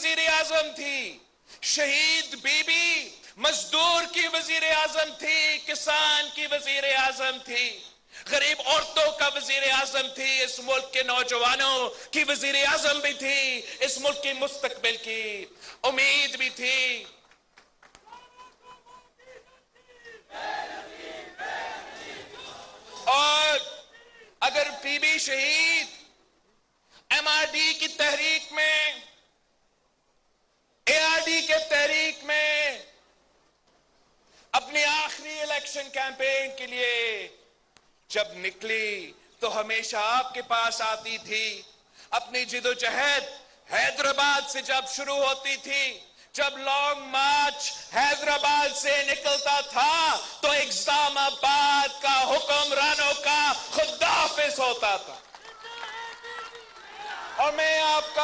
وزیر اعظم تھی، شہید بی بی مزدور کی وزیر اعظم تھی، کسان کی وزیر اعظم تھی، غریب عورتوں کا وزیر اعظم تھی، اس ملک کے نوجوانوں کی وزیر اعظم بھی تھی، اس ملک کی مستقبل کی امید بھی تھی۔ اور اگر بی بی شہید ایم آر ڈی کی تحریک میں، اے آر ڈی کے تحریک میں اپنی آخری الیکشن کیمپین کے لیے جب نکلی تو ہمیشہ آپ کے پاس آتی تھی، اپنی جدوجہد حیدرآباد سے جب شروع ہوتی تھی، جب لانگ مارچ حیدرآباد سے نکلتا تھا تو اسلام آباد کا حکمرانوں کا خداحافظ ہوتا تھا۔ اور میں آپ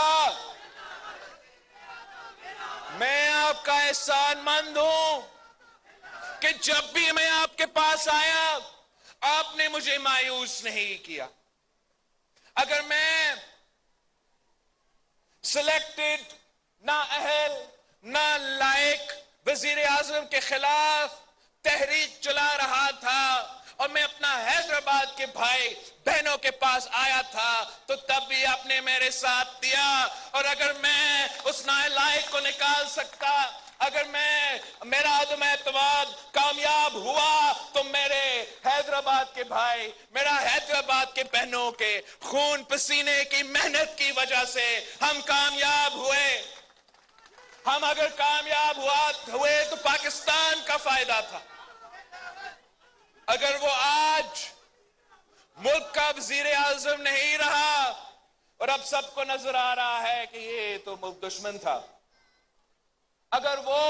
کا احسان مند ہوں کہ جب بھی میں آپ کے پاس آیا آپ نے مجھے مایوس نہیں کیا۔ اگر میں سلیکٹڈ، نااہل، نالائق وزیر اعظم کے خلاف تحریک چلا رہا تھا اور میں اپنا حیدرآباد کے بھائی بہنوں کے پاس آیا تھا تو تب بھی آپ نے میرے ساتھ دیا، اور اگر میں اس نالائق کو نکال سکتا، اگر میرا عدم اعتماد کامیاب ہوا تو میرے حیدرآباد کے بھائی، میرا حیدرآباد کے بہنوں کے خون پسینے کی محنت کی وجہ سے ہم کامیاب ہوئے۔ ہم اگر کامیاب ہوئے تو پاکستان کا فائدہ تھا۔ اگر وہ آج ملک کا وزیر اعظم نہیں رہا اور اب سب کو نظر آ رہا ہے کہ یہ تو ملک دشمن تھا، اگر وہ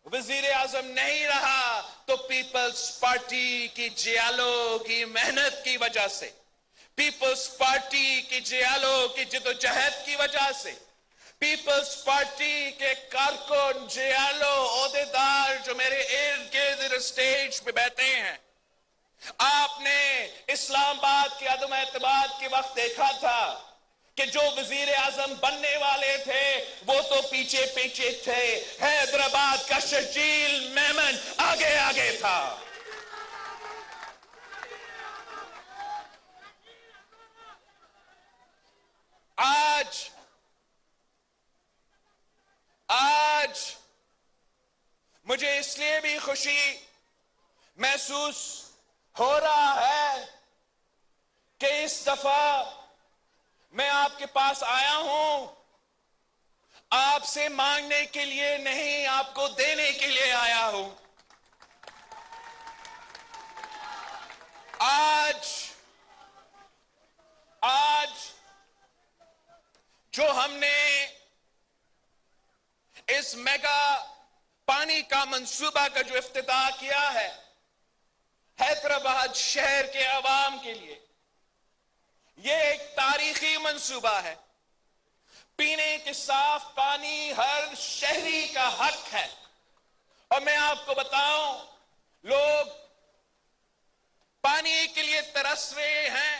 وزیر اعظم نہیں رہا تو پیپلز پارٹی کی جیالوں کی محنت کی وجہ سے، پیپلز پارٹی کی جیالوں کی جدوجہد کی وجہ سے، پیپلز پارٹی کے کارکن، جیالوں، عہدیدار جو میرے ارد گرد اسٹیج پہ بیٹھے ہیں، آپ نے اسلام آباد کے عدم اعتماد کے وقت دیکھا تھا کہ جو وزیر اعظم بننے والے تھے وہ تو پیچھے پیچھے تھے، حیدرآباد کا شرجیل میمن آگے آگے تھا۔ آج مجھے اس لیے بھی خوشی محسوس ہو رہا ہے کہ اس دفعہ میں آپ کے پاس آیا ہوں آپ سے مانگنے کے لیے نہیں، آپ کو دینے کے لیے آیا ہوں۔ آج جو ہم نے اس میگا پانی کا منصوبہ کا جو افتتاح کیا ہے حیدرآباد شہر کے عوام کے لیے، یہ ایک تاریخی منصوبہ ہے۔ پینے کے صاف پانی ہر شہری کا حق ہے، اور میں آپ کو بتاؤں لوگ پانی کے لیے ترس رہے ہیں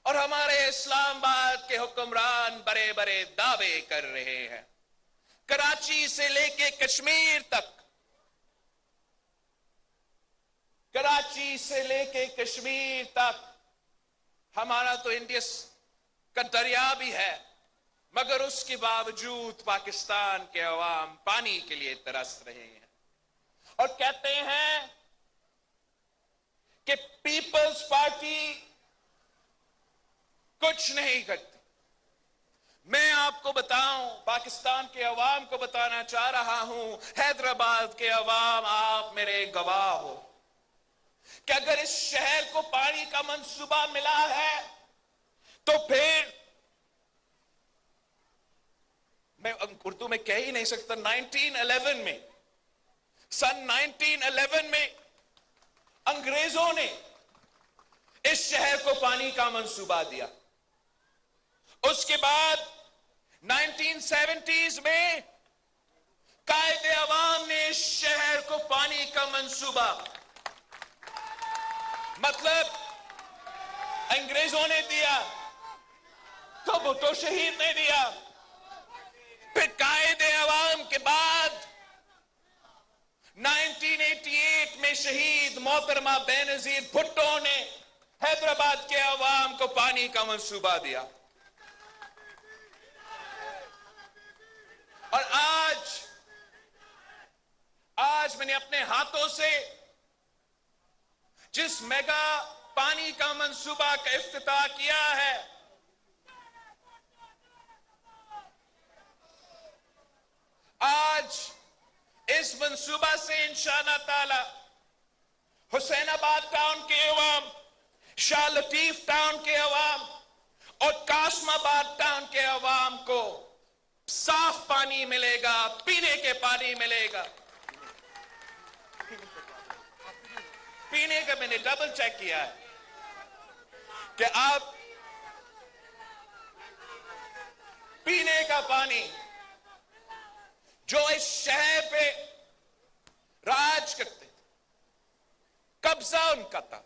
اور ہمارے اسلام آباد کے حکمران بڑے بڑے دعوے کر رہے ہیں۔ کراچی سے لے کے کشمیر تک، کراچی سے لے کے کشمیر تک ہمارا تو انڈس کا دریا بھی ہے، مگر اس کے باوجود پاکستان کے عوام پانی کے لیے ترس رہے ہیں اور کہتے ہیں کہ پیپلز پارٹی کچھ نہیں کرتی۔ میں آپ کو بتاؤں، پاکستان کے عوام کو بتانا چاہ رہا ہوں، حیدرآباد کے عوام آپ میرے گواہ ہو کہ اگر اس شہر کو پانی کا منصوبہ ملا ہے تو پھر میں اردو میں کہہ ہی نہیں سکتا، 1911 میں، سن 1911 میں انگریزوں نے اس شہر کو پانی کا منصوبہ دیا۔ اس کے بعد 1970s میں قائد عوام نے اس شہر کو پانی کا منصوبہ، مطلب انگریزوں نے دیا تو بھٹو شہید نے دیا، शहीद मोहतरमा बेनजीर भुट्टो ने हैदराबाद के अवाम को पानी का मंसूबा दिया। और आज मैंने अपने हाथों से जिस मेगा पानी का मंसूबा का इफ्तिताह किया है, आज इस मंसूबा से इंशाअल्लाह ताला हुसैनाबाद टाउन के अवाम, शाह लतीफ टाउन के अवाम और कासमाबाद टाउन के अवाम को साफ पानी मिलेगा, पीने के पानी मिलेगा। पीने का मैंने डबल चेक किया है कि आप पीने का पानी जो इस शहर पे राज करते थे, कब्जा उनका था,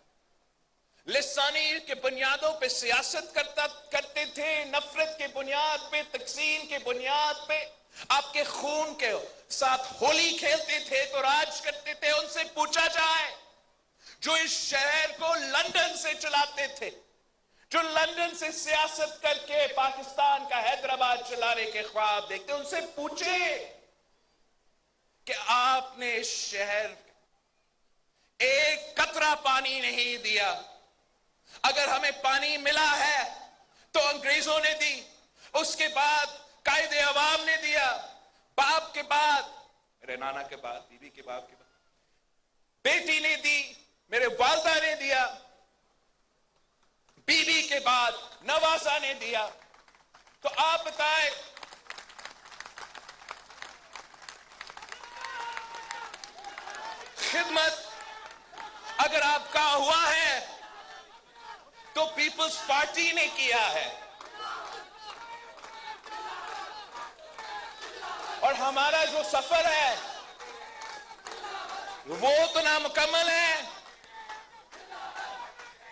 लिसानी के बुनियादों पे सियासत करते थे, नफरत के बुनियाद पे, तकसीम के बुनियाद पे आपके खून के साथ होली खेलते थे तो राज करते थे। उनसे पूछा जाए जो इस शहर को लंदन से चलाते थे, जो लंदन से सियासत करके पाकिस्तान का हैदराबाद चलाने के ख्वाब देखते, उनसे पूछे कि आपने इस शहर एक कतरा पानी नहीं दिया। अगर हमें पानी मिला है तो अंग्रेजों ने दी, उसके बाद कायदे अवाम ने दिया, बाप के बाद, मेरे नाना के बाद, बीबी के बाप के बाद बेटी ने दी, मेरे वालदा ने दिया, बीबी के बाद नवाजा ने दिया। तो आप बताएं, खिदमत अगर आपका हुआ है तो पीपल्स पार्टी ने किया है, और हमारा जो सफर है वो तो नामुकम्मल है।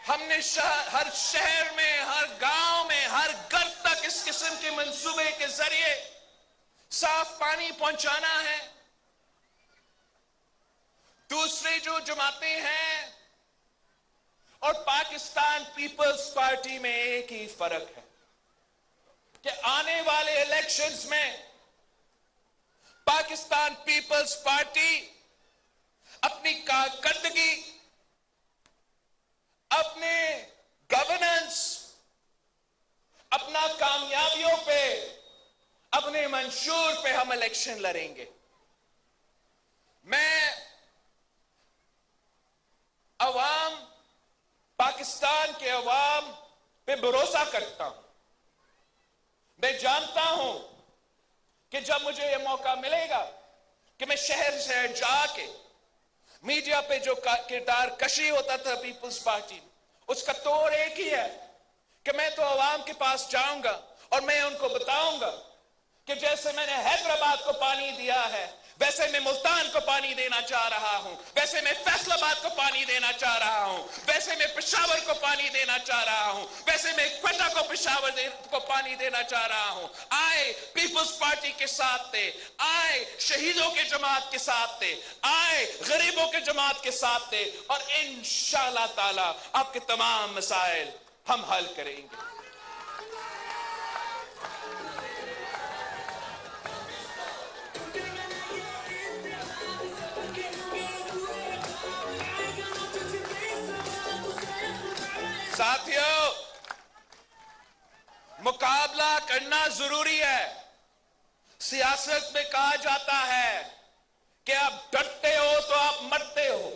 हमने हर शहर में, हर गांव में, हर घर तक इस किस्म के मंसूबे के जरिए साफ पानी पहुंचाना है। दूसरे जो जमातें हैं और पाकिस्तान पीपल्स पार्टी में एक ही फर्क है कि आने वाले इलेक्शंस में पाकिस्तान पीपल्स पार्टी अपनी कारकर्दगी, अपने गवर्नेंस, अपना कामयाबियों पे, अपने मंशूर पे हम इलेक्शन लड़ेंगे। मैं अवाम, पाकिस्तान के अवाम पे भरोसा करता हूं। मैं जानता हूं कि जब मुझे यह मौका मिलेगा कि मैं शहर शहर जाके मीडिया पे जो किरदार कशी होता था पीपल्स पार्टी में, उसका तौर एक ही है कि मैं तो अवाम के पास जाऊंगा और मैं उनको बताऊंगा कि जैसे मैंने हैदराबाद को पानी दिया है, वैसे मैं मुल्तान को पानी देना चाह रहा हूं, वैसे मैं फैसलाबाद को पानी देना चाह रहा हूं, वैसे मैं पेशावर को पानी देना चाह रहा हूं, वैसे मैं क्वेटा को को पानी देना चाह रहा हूं। आए पीपल्स पार्टी के साथ थे, आए शहीदों के जमात के साथ थे, आए गरीबों के जमात के साथ थे, और इंशाअल्लाह ताला आपके तमाम मसाइल हम हल करेंगे। साथियों, मुकाबला करना जरूरी है। सियासत में कहा जाता है कि आप डरते हो तो आप मरते हो,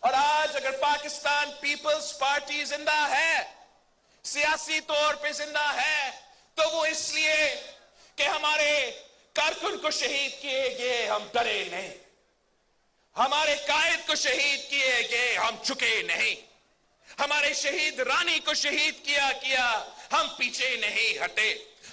और आज अगर पाकिस्तान पीपल्स पार्टी जिंदा है, सियासी तौर पे जिंदा है, तो वो इसलिए कि हमारे कारकुन को शहीद किए गए, हम डरे नहीं। हमारे कायद को शहीद किए गए, हम झुके नहीं। हमारे शहीद रानी को शहीद किया, हम पीछे नहीं हटे।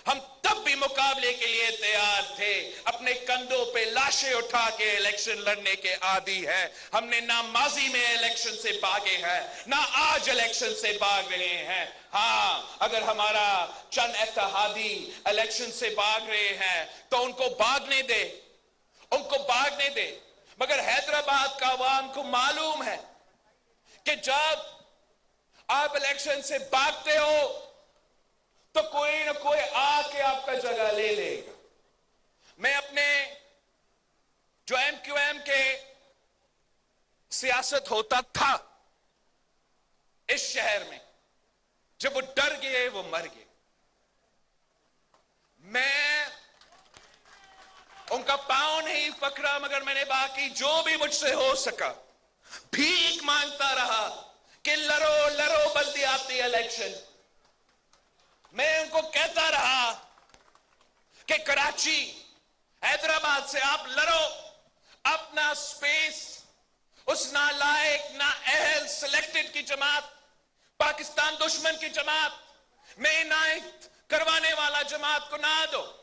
हम तब भी मुकाबले के लिए तैयार थे। अपने कंधों पे लाशें उठा के इलेक्शन लड़ने के आदी है। हमने ना माजी में इलेक्शन से भागे हैं, ना आज इलेक्शन से भाग रहे हैं। हाँ, अगर हमारा चंद इत्तेहादी इलेक्शन से भाग रहे हैं तो उनको भागने दे, उनको भागने दे। मगर हैदराबाद का आवाम को मालूम है कि जब आप इलेक्शन से भागते हो तो कोई ना कोई आके आपका जगह ले लेगा। मैं अपने जो एमक्यूएम के सियासत होता था इस शहर में, जब वो डर गए वो मर गए। मैं उनका पांव नहीं पकड़ा, मगर मैंने बाकी जो भी मुझसे हो सका भीख मांगता रहा कि लड़ो लड़ो बल्दियाती इलेक्शन। मैं उनको कहता रहा कि कराची हैदराबाद से आप लड़ो, अपना स्पेस उस नालायक ना अहल सिलेक्टेड की जमात, पाकिस्तान दुश्मन की जमात में इनायत करवाने वाला जमात को ना दो।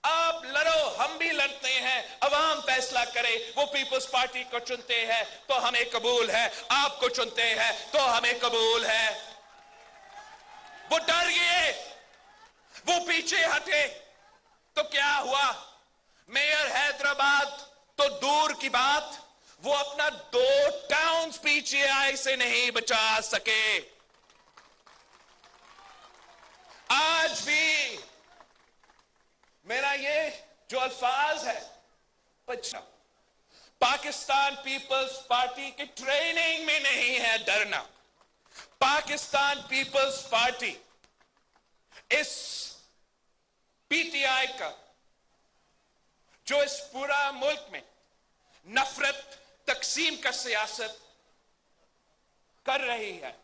आप लड़ो, हम भी लड़ते हैं, अवाम फैसला करे। वो पीपल्स पार्टी को चुनते हैं तो हमें कबूल है, आपको चुनते हैं तो हमें कबूल है। वो डर गए, वो पीछे हटे तो क्या हुआ? मेयर हैदराबाद तो दूर की बात, वो अपना 2 टाउन्स पीछे से नहीं बचा सके। आज भी मेरा ये जो अल्फाज है, पाकिस्तान पीपल्स पार्टी की ट्रेनिंग में नहीं है डरना। पाकिस्तान पीपल्स पार्टी इस पीटीआई का जो इस पूरा मुल्क में नफरत तकसीम का सियासत कर रही है,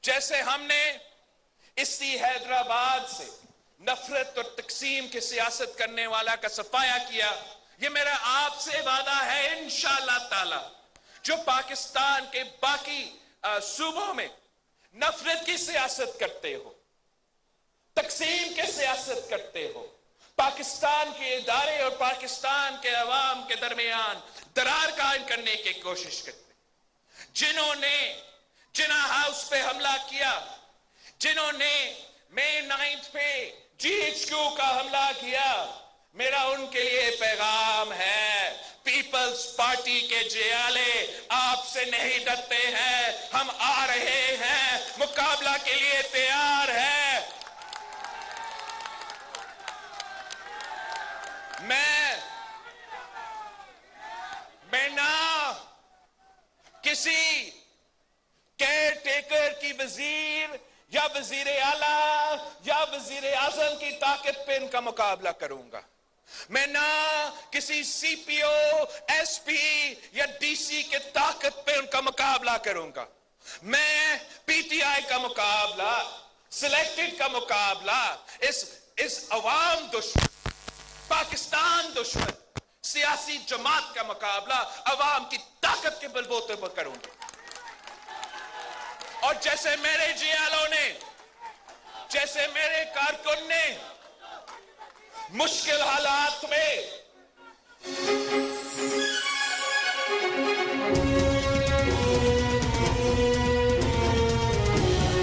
जैसे हमने इसी हैदराबाद से नफरत और तकसीम की सियासत करने वाला का सफाया किया, ये मेरा आपसे वादा है इंशाअल्लाह ताला, जो पाकिस्तान के बाकी सूबों में नफरत की सियासत करते हो, तकसीम की सियासत करते हो, पाकिस्तान के इदारे और पाकिस्तान के अवाम के दरमियान दरार कायम करने की कोशिश करते, जिन्होंने जिना हाउस पे हमला किया, जिन्होंने मई 9 पे जीएचक्यू का हमला किया, मेरा उनके लिए पैगाम है, पीपल्स पार्टी के जियाले आपसे नहीं डरते हैं, हम आ रहे हैं, मुकाबला के लिए तैयार है। मैं ना किसी केयर टेकर की वजीर या वजीर आला या वजीर आजम की ताकत पे इनका मुकाबला करूंगा। मैं ना किसी सीपीओ, एसपी या डीसी के ताकत पे उनका मुकाबला करूंगा। मैं पीटीआई का मुकाबला, सिलेक्टेड का मुकाबला, इस अवाम दुश्मन, पाकिस्तान दुश्मन सियासी जमात का मुकाबला अवाम की ताकत के बलबूते पर करूंगा। और जैसे मेरे जियालों ने, जैसे मेरे कारकुन ने मुश्किल हालात में